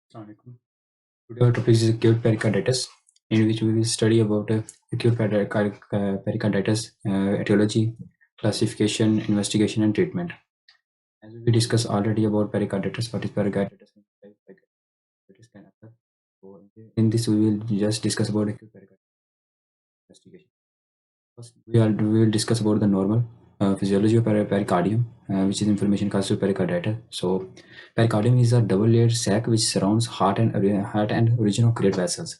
Assalamualaikum. Today our topic is acute pericarditis, in which we will study about acute pericarditis, etiology, classification, investigation, and treatment. As we discussed already about pericarditis, what is pericarditis, and why pericarditis can occur. So in this, we will just discuss about acute pericarditis investigation. First, we will discuss about the normal physiology of pericardium, which is inflammation caused by pericarditis. So, pericardium is a double-layered sac which surrounds heart and origin of great vessels.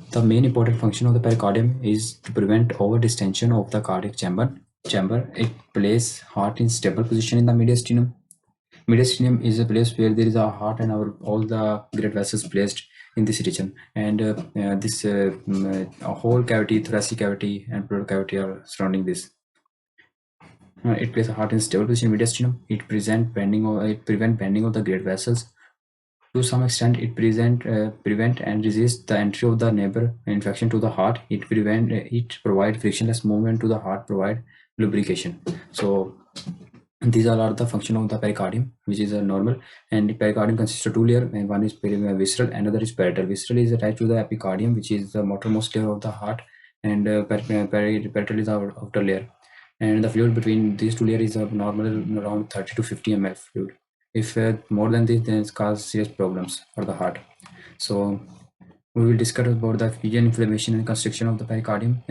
The main important function of the pericardium is to prevent over-distension of the cardiac chamber. It places heart in stable position in the mediastinum. Mediastinum is a place where there is a heart and all the great vessels placed in this region, and this whole cavity, thoracic cavity, and pleural cavity are surrounding this. It places a heart in stable position in mediastinum. It prevent bending of the great vessels. To some extent, it prevent and resist the entry of the neighbor infection to the heart. It provide frictionless movement to the heart, provide lubrication. So these all are the function of the pericardium, which is normal. And the pericardium consists of two layers, and one is visceral, another is parietal. Visceral is attached to the epicardium, which is the outermost layer of the heart, and parietal is the outer layer. And the fluid between these two layers is normal around 30 to 50 ml fluid. If more than this, then it causes serious problems for the heart. So we will discuss about the fusion, inflammation, and constriction of the pericardium,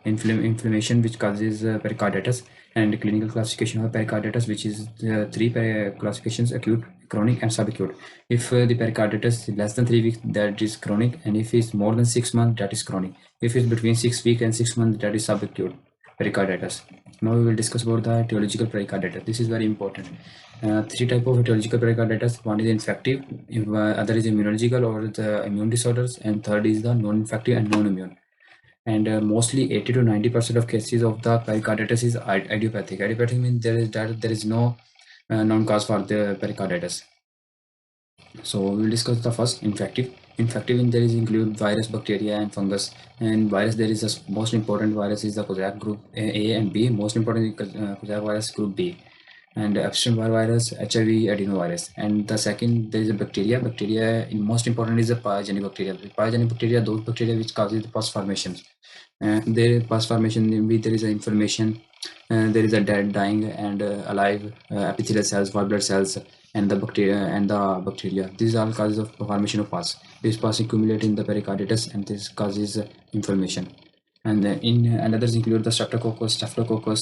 inflammation which causes pericarditis, and clinical classification of pericarditis, which is three classifications: acute, chronic, and subacute. If the pericarditis is less than 3 weeks, that is chronic, and if it's more than 6 months, that is chronic. If it's between 6 weeks and 6 months, that is subacute pericarditis. Now we will discuss about the etiological pericarditis. This is very important. Three type of etiological pericarditis. One is infective, other is immunological or the immune disorders, and third is the non-infective and non-immune. And mostly 80 to 90% of cases of the pericarditis is idiopathic. Idiopathic means there is no known cause for the pericarditis. So we will discuss the first, infective. Infective in there is include virus, bacteria, and fungus. And virus, there is a most important virus is the Kozak group A and B. Most important is Kozak virus group B, and Epstein-Barr virus, HIV, adenovirus. And the second, there is a bacteria. Bacteria, in most important, is a pyogenic bacteria. Pyogenic bacteria, those bacteria which causes the pus formations. There pus formation, there is an inflammation. There is a dead, dying, and alive epithelial cells, white blood cells, and the bacteria. These are all causes of formation of pus. This pus accumulate in the pericarditis, and this causes inflammation. And and others include the staphylococcus,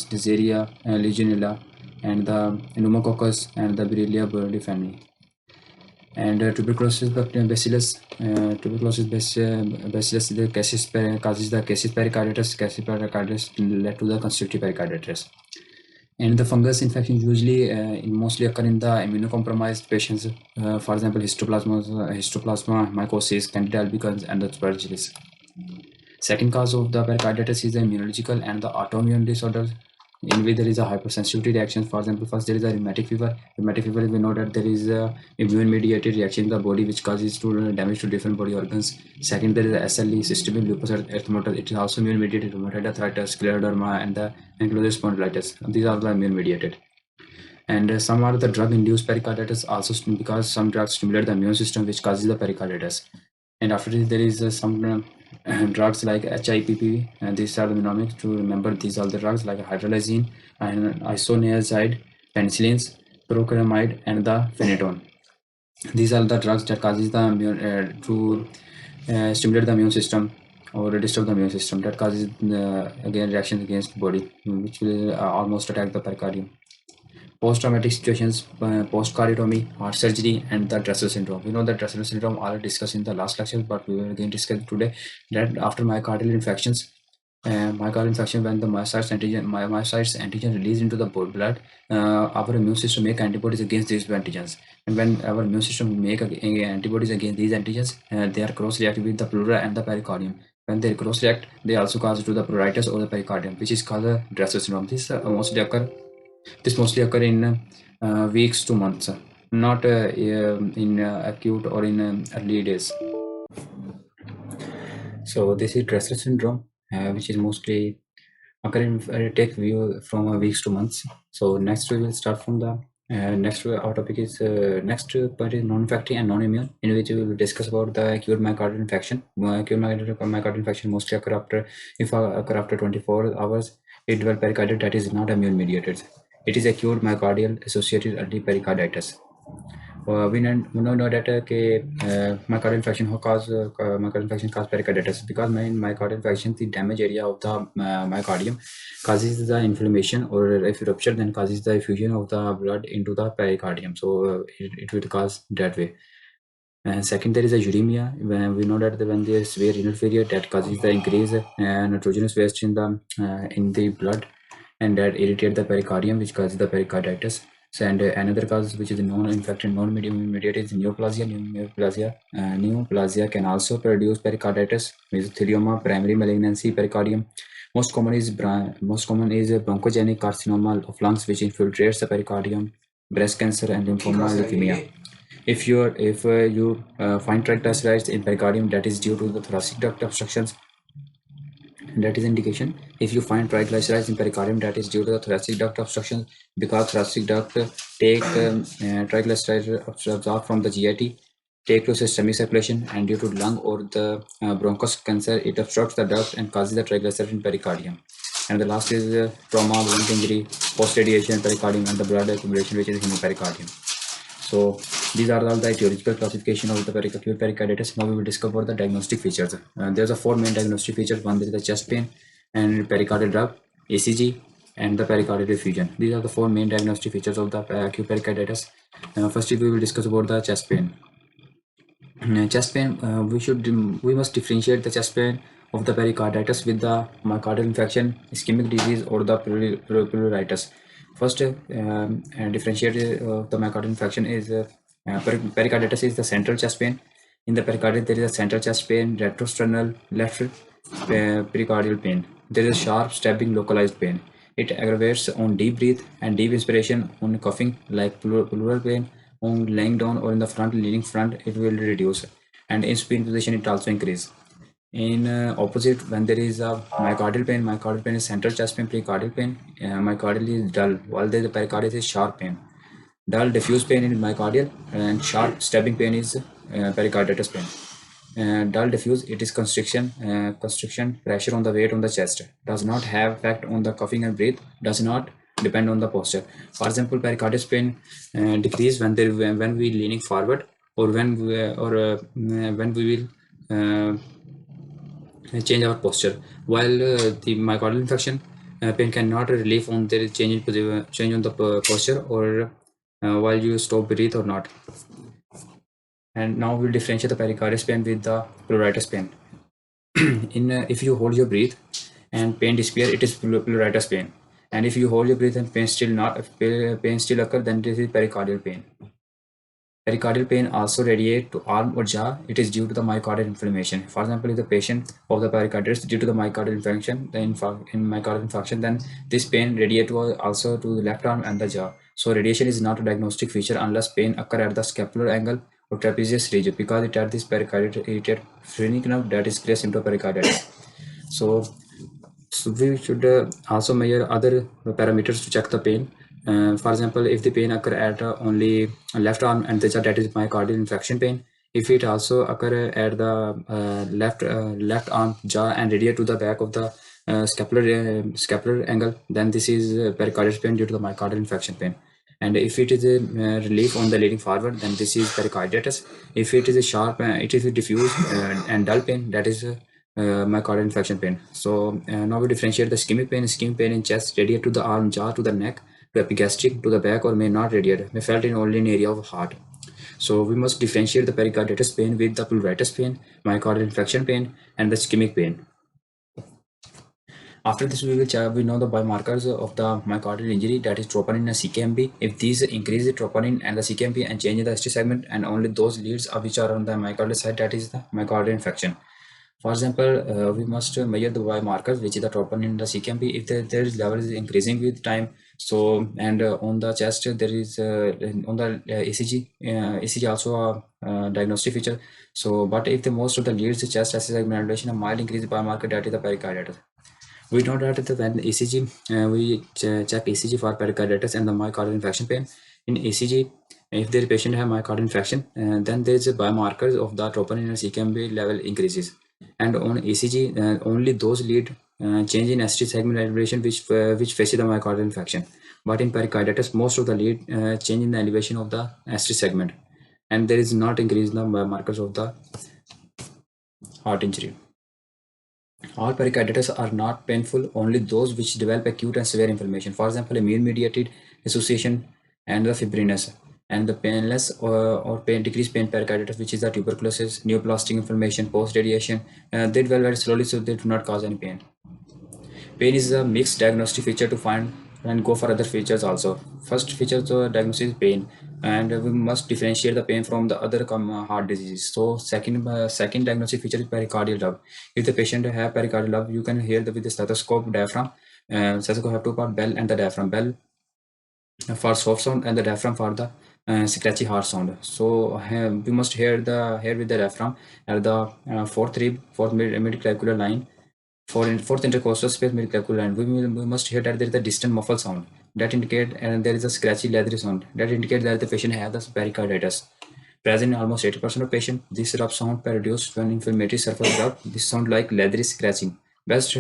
Neisseria, Legionella, and the pneumococcus, and the Borrelia burgdorferi. And tuberculosis bacillus, bacillus the causes the cases pericarditis. Cases pericarditis led to the constrictive pericarditis. And the fungus infection usually mostly occur in the immunocompromised patients. For example, histoplasma, mycosis, Candida albicans, and the tuberculosis. Second cause of the pericarditis is the immunological and the autoimmune disorders, in which there is a hypersensitivity reaction. For example, first there is a rheumatic fever. Rheumatic fever, we know that there is a immune-mediated reaction in the body which causes damage to different body organs. Second, there is a SLE, systemic lupus erythematosus. It is also immune-mediated, rheumatoid arthritis, scleroderma, and the ankylosing spondylitis. These are the immune-mediated. And some are the drug-induced pericarditis also, because some drugs stimulate the immune system, which causes the pericarditis. And after this, there is some drugs like HIPP, and these are the mnemonics to remember. These are the drugs like hydralazine and isoniazid, penicillins, procainamide, and the phenytoin. These are the drugs that causes the immune to stimulate the immune system or disturb the immune system, that causes again reactions against the body, which will almost attack the pericardium. Post-traumatic situations, post-cardiotomy, heart surgery, and the Dressel syndrome. We know that Dressel syndrome already discussed in the last lecture, but we will again discuss today that after myocardial infections, when the myocytes antigen release into the blood, our immune system make antibodies against these antigens. And when our immune system make antibodies against these antigens, they are cross-reactive with the pleura and the pericardium. When they cross-react, they also cause to the pleuritis or the pericardium, which is called the Dressel syndrome. This mostly occur in weeks to months, not in acute or in early days. So this is Dressel syndrome, which is mostly occurring take view from weeks to months. So next we will start from the Next, our topic is next part is non-infectious and non-immune, in which we will discuss about the acute myocardial infection. Acute myocardial infection mostly occur after, if occur after 24 hours. It develops pericarditis that is not immune mediated. It is acute myocardial associated early pericarditis. We know that myocardial infection cause pericarditis because myocardial infection, the damage area of the myocardium causes the inflammation, or if rupture, then causes the effusion of the blood into the pericardium. So it will cause that way. And second, there is a uremia. When we know that when there is severe renal failure, that causes the increase nitrogenous waste in the blood, and that irritate the pericardium, which causes the pericarditis. So, and another cause, which is non-infected, non-mediated, is neoplasia. Neoplasia can also produce pericarditis. Mesothelioma, primary malignancy, pericardium. Most common is bronchogenic carcinoma of lungs, which infiltrates the pericardium, breast cancer, and lymphoma, leukemia. If you find triglycerides in pericardium, that is due to the thoracic duct obstructions. That is indication. If you find triglycerides in pericardium, that is due to the thoracic duct obstruction, because thoracic duct take triglycerides absorbed from the GIT, take to systemic circulation, and due to lung or the bronchus cancer, it obstructs the duct and causes the triglyceride in pericardium. And the last is trauma, lung injury, post-radiation pericardium, and the blood accumulation, which is in the pericardium. So these are all the etiological classification of the acute pericarditis. Now we will discover the diagnostic features. There's a four main diagnostic features. One is the chest pain and pericardial rub, ECG, and the pericardial effusion. These are the four main diagnostic features of the acute pericarditis. Firstly, we will discuss about the chest pain. Chest pain, we must differentiate the chest pain of the pericarditis with the myocardial infection, ischemic disease, or the pleuritis. First, differentiate the myocardial infection is pericarditis is the central chest pain. In the pericarditis, there is a central chest pain, retrosternal left pericardial pain. There is a sharp stabbing localized pain. It aggravates on deep breath and deep inspiration, on coughing like pleural pain, on laying down or in the front, leaning front, it will reduce. And in supine position, it also increase. In opposite, when there is a myocardial pain is central chest pain, pericardial pain. Myocardial is dull, while the pericarditis is sharp pain. Dull diffuse pain in myocardial, and sharp stabbing pain is pericarditis pain. Dull diffuse, it is constriction, pressure on the weight on the chest, does not have effect on the coughing and breath, does not depend on the posture. For example, pericarditis pain decrease when we leaning forward, or when we will change our posture, while the myocardial infection pain cannot relieve on the change on the posture, or while you stop breathe or not. And now we'll differentiate the pericarditis pain with the pleuritis pain. If you hold your breath and pain disappear, it is pleuritis pain. And if you hold your breath and pain still occur, then this is pericardial pain. Pericardial pain also radiate to arm or jaw. It is due to the myocardial inflammation. For example, if the patient of the pericarditis due to the myocardial infection, in myocardial infarction, then this pain radiate also to the left arm and the jaw. So radiation is not a diagnostic feature unless pain occur at the scapular angle or trapezius region, because it at this pericarditis irritate phrenic nerve that is clear symptom pericarditis. So we should also measure other parameters to check the pain. For example, if the pain occur at only left arm and the jaw, that is myocardial infection pain. If it also occur at the left arm, jaw, and radiate to the back of the scapular angle, then this is pericarditis pain due to the myocardial infection pain. And if it is a relief on the leading forward, then this is pericarditis. If it is a sharp, it is a diffuse and dull pain, that is myocardial infection pain. So now we differentiate the ischemic pain. Ischemic pain in chest radiate to the arm, jaw, to the neck, to epigastric, to the back, or may not radiate, may felt in only an area of heart. So we must differentiate the pericarditis pain with the pleuritis pain, myocardial infection pain, and the ischemic pain. After this, we know the biomarkers of the myocardial injury, that is troponin and CKMB. If these increase the troponin and the CKMB and change the ST segment, and only those leads which are on the myocardial side, that is the myocardial infection. For example, we must measure the biomarkers, which is the troponin and the CKMB. If their level is increasing with time, so and on the chest there is on the ECG also a diagnostic feature. So, but if the most of the leads the chest ST segmentation, a mild increase biomarker, that is the pericarditis. We know that when ECG, we check ECG for pericarditis and the myocardial infection pain. In ECG, if the patient have myocardial infarction, then there is a biomarkers of the troponin and CKMB level increases. And on ECG, only those lead change in ST segment elevation which faces the myocardial infarction. But in pericarditis, most of the lead change in the elevation of the ST segment, and there is not increase in the biomarkers of the heart injury. All pericarditis are not painful, only those which develop acute and severe inflammation. For example, immune-mediated association and the fibrinous, and the painless or pain decreased pain pericarditis, which is the tuberculosis, neoplastic inflammation, post-radiation. They develop very slowly, so they do not cause any pain. Pain is a mixed diagnostic feature to find and go for other features also. First feature to diagnosis is pain, and we must differentiate the pain from the other heart diseases. So second diagnostic feature is pericardial rub. If the patient have pericardial rub, you can hear with the stethoscope diaphragm. Stethoscope have two part, bell and the diaphragm. Bell for soft sound and the diaphragm for the scratchy hard sound. So we must hear with the diaphragm at the fourth rib, fourth mid-clavicular line, fourth intercostal space mid-clavicular line. We must hear that there is a distant muffled sound that indicate, and there is a scratchy leathery sound that indicate that the patient has the pericarditis. Present in almost 80% of patients, this rub sound produced when inflammatory surface rub. This sound like leathery scratching. Best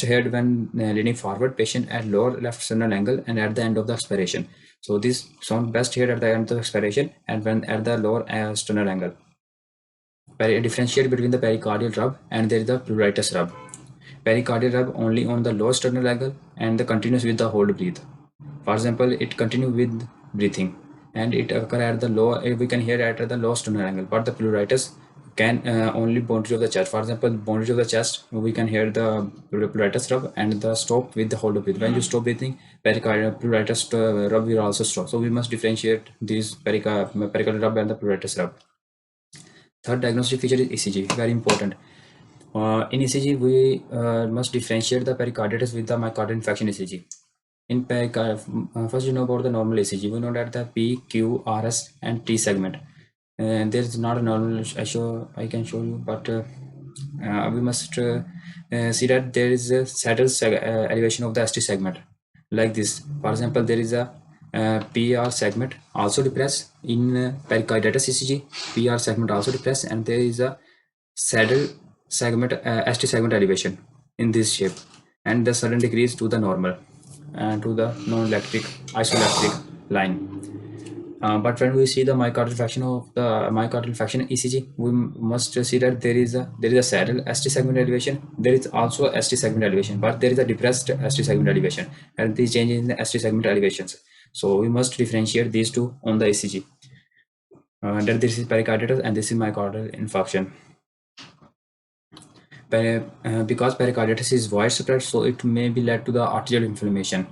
heard when leaning forward, patient at lower left sternal angle and at the end of the expiration. So this sound best heard at the end of the expiration and when at the lower sternal angle. Differentiate between the pericardial rub and there is the pleuritis rub. Pericardial rub only on the lower sternal angle and the continues with the hold breath. For example, it continue with breathing and it occur at the low. We can hear at the low sternal angle, but the pleuritis can only boundary of the chest. For example, boundary of the chest, we can hear the pleuritis rub and the stop with the hold of breath. When you stop breathing, pericardial pleuritis rub will also stop. So we must differentiate these pericardial rub and the pleuritis rub. Third diagnostic feature is ECG, very important. In ECG, we must differentiate the pericarditis with the myocardial infarction ECG. In first, you know about the normal ECG. We know that the P, Q, RS, and T segment. There is not a normal. I can show you, but we must see that there is a saddle elevation of the ST segment, like this. For example, there is a PR segment also depressed in pericarditis ECG. PR segment also depressed, and there is a saddle segment ST segment elevation in this shape, and the sudden decrease to the normal and to the non-electric isoelectric line. But when we see the myocardial fraction of the myocardial fraction ECG, we must see that there is a saddle ST segment elevation. There is also ST segment elevation, but there is a depressed ST segment elevation, and these changes in the ST segment elevations. So we must differentiate these two on the ECG. That this is pericarditis and this is myocardial infarction. Because pericarditis is widespread, so it may be led to the arterial inflammation.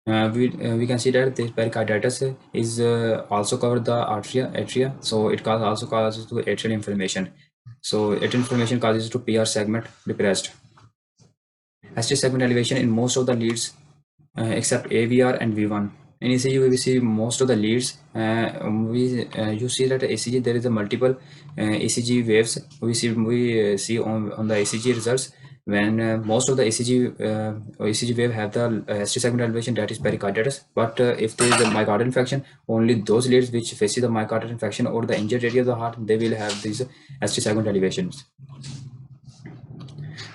We can see that this pericarditis is also covered the atria, so it also causes to atrial inflammation. So atrial inflammation causes to PR segment depressed. ST segment elevation in most of the leads except AVR and V1. In ECG, we see most of the leads. You see that ECG there is a multiple ECG waves. We see on the ECG results when most of the ECG wave have the ST segment elevation, that is pericarditis. But if there is a myocardial infarction, only those leads which face the myocardial infarction or the injured area of the heart, they will have these ST segment elevations.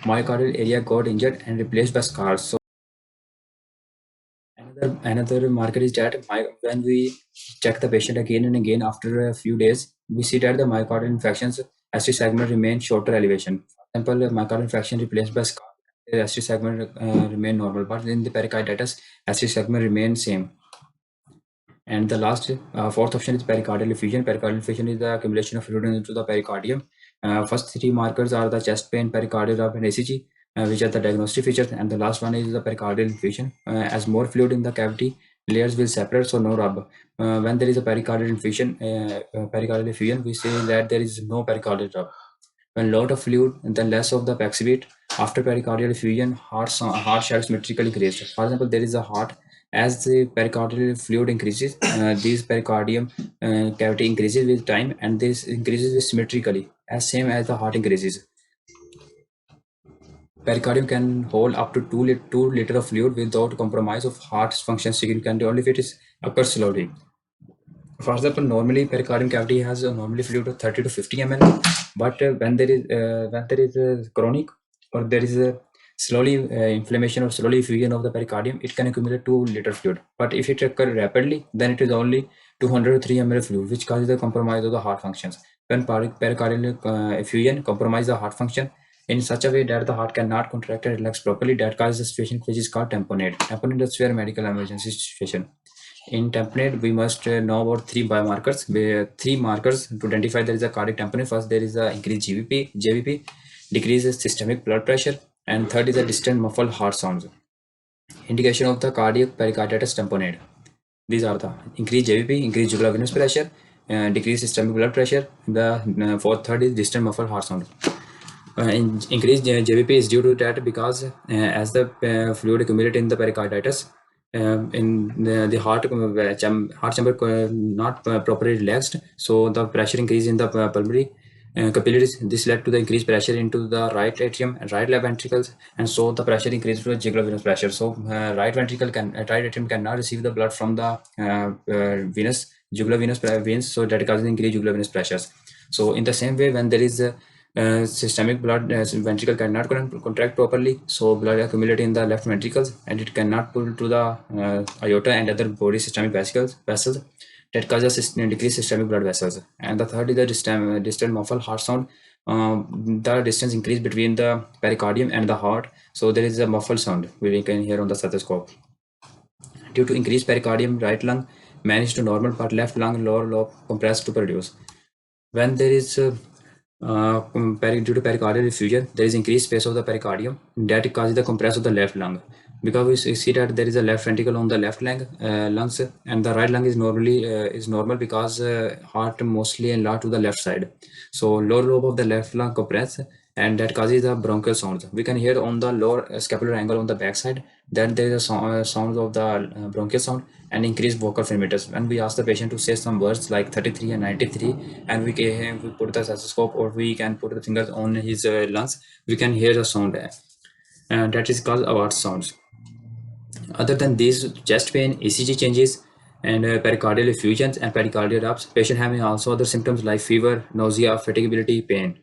Myocardial area got injured and replaced by scars. So another marker is that when we check the patient again and again after a few days, we see that the myocardial infections ST segment remain shorter elevation. For example, myocardial infarction replaced by scar, the ST segment remain normal, but in the pericarditis, ST segment remain same. And the last fourth option is pericardial effusion. Pericardial effusion is the accumulation of fluid into the pericardium. First three markers are the chest pain, pericardial rub, and ECG, which are the diagnostic features. And the last one is the pericardial effusion. As more fluid in the cavity, layers will separate, so no rub. When there is a pericardial effusion, we say that there is no pericardial rub. When lot of fluid, then less of the exhibit. After pericardial effusion, heart shall symmetrically increased. For example, there is a heart. As the pericardial fluid increases, this pericardium cavity increases with time, and this increases symmetrically, as same as the heart increases. Pericardium can hold up to 2 liters of fluid without compromise of heart function significantly. Only if it is occurs slowly. For example, normally pericardium cavity has a normally fluid of 30 to 50 ml, but when there is a chronic or there is a slowly inflammation or slowly effusion of the pericardium, it can accumulate 2 liter fluid. But if it occurs rapidly, then it is only 200 to 3 ml fluid, which causes the compromise of the heart functions. When pericardial effusion compromises the heart function in such a way that the heart cannot contract and relax properly, that causes a situation which is called tamponade. Tamponade is a severe medical emergency situation. In tamponade, we must know about three biomarkers, three markers to identify there is a cardiac tamponade. First, there is a increased JVP, decreases systemic blood pressure, and third is a distant muffled heart sounds. Indication of the cardiac pericarditis tamponade. These are the increased JVP, increased jugular venous pressure, decreased systemic blood pressure. The third is distant muffled heart sound. Increased JVP is due to that because as the fluid accumulated in the pericarditis, in the heart chamber not properly relaxed, so the pressure increase in the pulmonary capillaries. This led to the increased pressure into the right atrium and right left ventricles, and so the pressure increased to the jugular venous pressure. So right atrium cannot receive the blood from the jugular venous veins, so that causes increased jugular venous pressures. So in the same way, when there is systemic blood ventricle cannot contract properly, so blood accumulate in the left ventricles and it cannot pull to the aorta and other body systemic vessels that causes decreased systemic blood vessels. And the third is the distant muffled heart sound. The distance increase between the pericardium and the heart, so there is a muffled sound we can hear on the stethoscope. Due to increased pericardium, right lung managed to normal, but left lung lower lobe compressed to produce. When there is due to pericardial effusion, there is increased space of the pericardium that causes the compress of the left lung. Because we see that there is a left ventricle on the left lungs, and the right lung is normal because heart mostly enlarged to the left side. So lower lobe of the left lung compress, and that causes the bronchial sounds. We can hear on the lower scapular angle on the back side that there is a sound of the bronchial sound and increased vocal fermenters. When we ask the patient to say some words like 33 and 93, and we put the stethoscope or we can put the fingers on his lungs, we can hear the sound, and that is called Award sounds. Other than these chest pain, ECG changes, and pericardial effusions and pericardial ruptures, patient having also other symptoms like fever, nausea, fatigability, pain.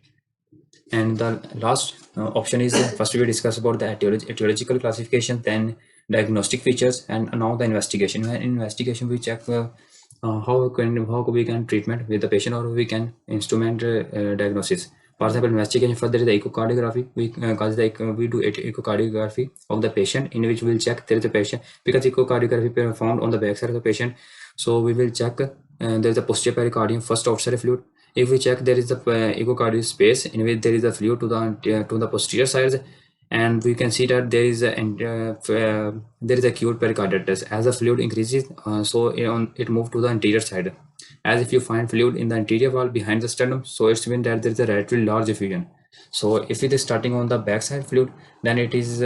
And the last option is first we discuss about the etiological classification, then diagnostic features, and now the investigation. In investigation, we check how we can treatment with the patient, or we can instrument diagnosis. For example, investigation, first there is the echocardiography. We do echocardiography of the patient, in which we will check there is a patient, because echocardiography found on the backside of the patient. So we will check there is a posterior pericardium, first outside fluid. If we check there is the echocardial space in which there is a fluid to the posterior sides, and we can see that there is acute pericarditis. As the fluid increases, so it moves to the anterior side. As if you find fluid in the anterior wall behind the sternum, so it's mean that there is a relatively large effusion. So if it is starting on the backside fluid, then it is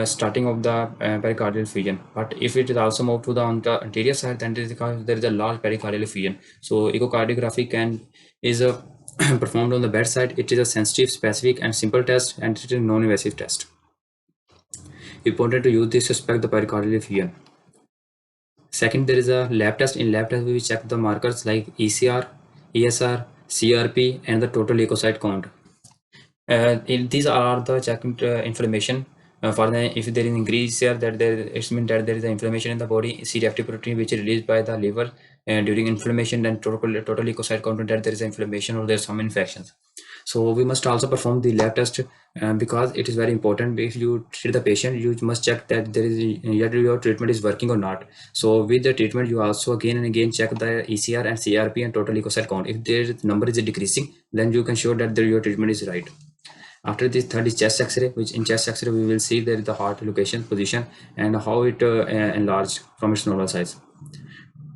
starting of the pericardial effusion. But if it is also moved to on the anterior side, then it is because there is a large pericardial effusion. So echocardiography is performed on the bedside. It is a sensitive, specific, and simple test, and it is a non-invasive test. Important to use this to suspect the pericardial effusion. Second, there is a lab test. In lab test, we will check the markers like ECR, ESR, CRP, and the total leukocyte count. These are the checking information for the, if there is increase here, that it means that there is an inflammation in the body. C-reactive protein which is released by the liver during inflammation, then total leukocyte count, that there is inflammation or there is some infections. So we must also perform the lab test because it is very important. If you treat the patient, you must check that there is your treatment is working or not. So with the treatment, you also again and again check the ECR and CRP and total leukocyte count. If their number is decreasing, then you can show that your treatment is right. After this, third is chest X-ray, which in chest X-ray we will see there is the heart location, position, and how it enlarged from its normal size.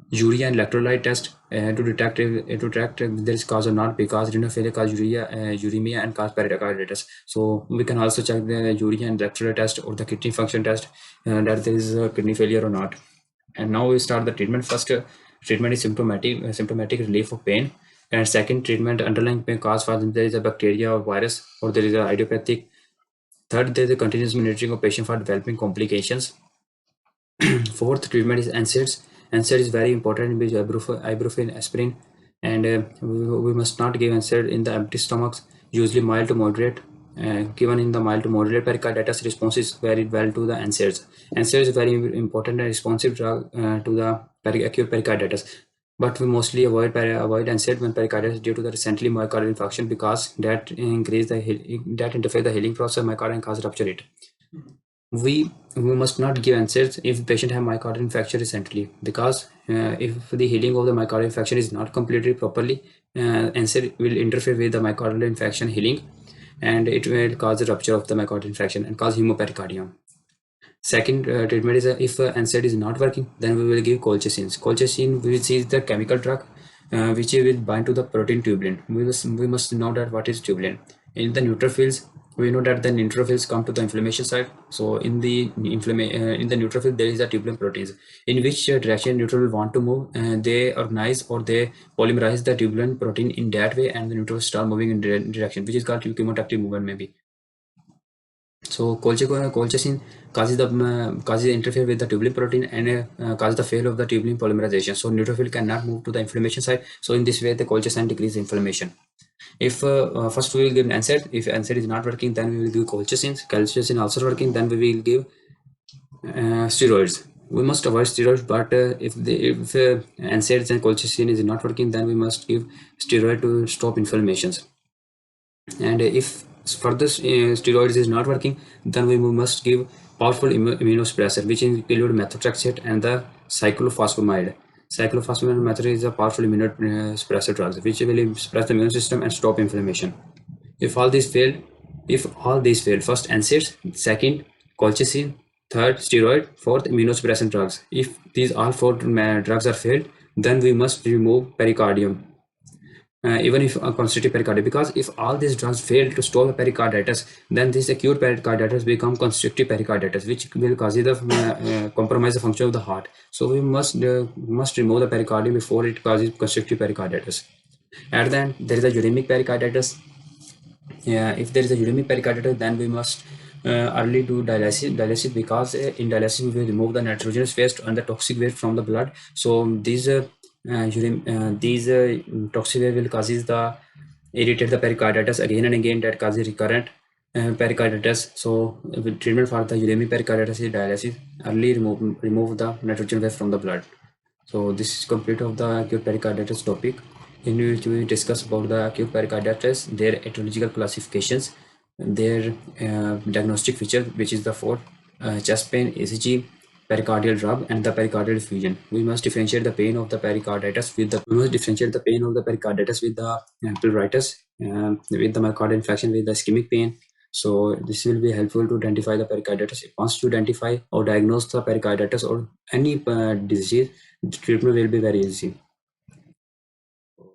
Urea and electrolyte test to detect if there is cause or not, because renal failure cause uremia and cause pericarditis. So we can also check the urea and electrolyte test or the kidney function test that there is kidney failure or not. And now we start the treatment. First treatment is symptomatic relief of pain. And second, treatment underlying pain cause, for there is a bacteria or virus, or there is a idiopathic. Third, there is a continuous monitoring of patient for developing complications. Fourth, treatment is NSAIDs NSAID is very important with ibuprofen, aspirin, and we must not give NSAID in the empty stomachs. Usually mild to moderate. Given in the mild to moderate pericarditis, responses very well to the NSAIDs. NSAID is very important and responsive drug to the acute pericarditis. But we mostly avoid NSAID when pericarditis due to the recently myocardial infarction, because that interfere the healing process of myocardium and cause rupture it. We must not give NSAIDs if the patient have myocardial infarction recently, because if the healing of the myocardial infarction is not completed properly, NSAID will interfere with the myocardial infarction healing, and it will cause a rupture of the myocardial infarction and cause hemopericardium. Second treatment is if NSAID is not working, then we will give colchicine. Colchicine, which is the chemical drug which will bind to the protein tubulin. We must know that what is tubulin. In the neutrophils, we know that the neutrophils come to the inflammation side. So in the neutrophil, there is a tubulin proteins. In which direction neutrophil want to move, they organize or they polymerize the tubulin protein in that way, and the neutrophils start moving in direction, which is called chemoattractive movement maybe. So colchicine causes interfere with the tubulin protein and causes the failure of the tubulin polymerization. So neutrophil cannot move to the inflammation side. So in this way, the colchicine decreases inflammation. If first we will give NSAID. If NSAID is not working, then we will give colchicine. Colchicine also working, then we will give steroids. We must avoid steroids, but if NSAIDs and colchicine is not working, then we must give steroid to stop inflammations. And if further steroids is not working, then we must give powerful immunosuppressor, which include methotrexate and the cyclophosphamide. Cyclophosphamide method is a powerful immunosuppressor drug which will suppress the immune system and stop inflammation. If all these failed, first NSAIDs, second colchicine, third steroid, fourth immunosuppressant drugs. If these all four drugs are failed, then we must remove pericardium, even if constrictive pericarditis, because if all these drugs fail to stop the pericarditis, then this acute pericarditis become constrictive pericarditis, which will cause the compromise the function of the heart. So we must remove the pericardium before it causes constrictive pericarditis. At the end, there is a uremic pericarditis. If there is a uremic pericarditis, then we must early do dialysis, because in dialysis we will remove the nitrogenous waste and the toxic waste from the blood. So these toxic waste will causes the irritate the pericarditis again and again, that causes recurrent pericarditis. So treatment for the uremic pericarditis is dialysis. Early remove the nitrogen waste from the blood. So this is complete of the acute pericarditis topic, in which we discuss about the acute pericarditis, their etiological classifications, their diagnostic feature, which is the four: chest pain, ECG, pericardial rub, and the pericardial effusion. We must differentiate the pain of the pericarditis with the pleuritis, with the myocardial infarction with the ischemic pain. So this will be helpful to identify the pericarditis. Once you identify or diagnose the pericarditis or any disease, the treatment will be very easy. So,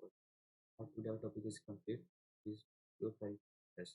today our topic is complete. Please do try this.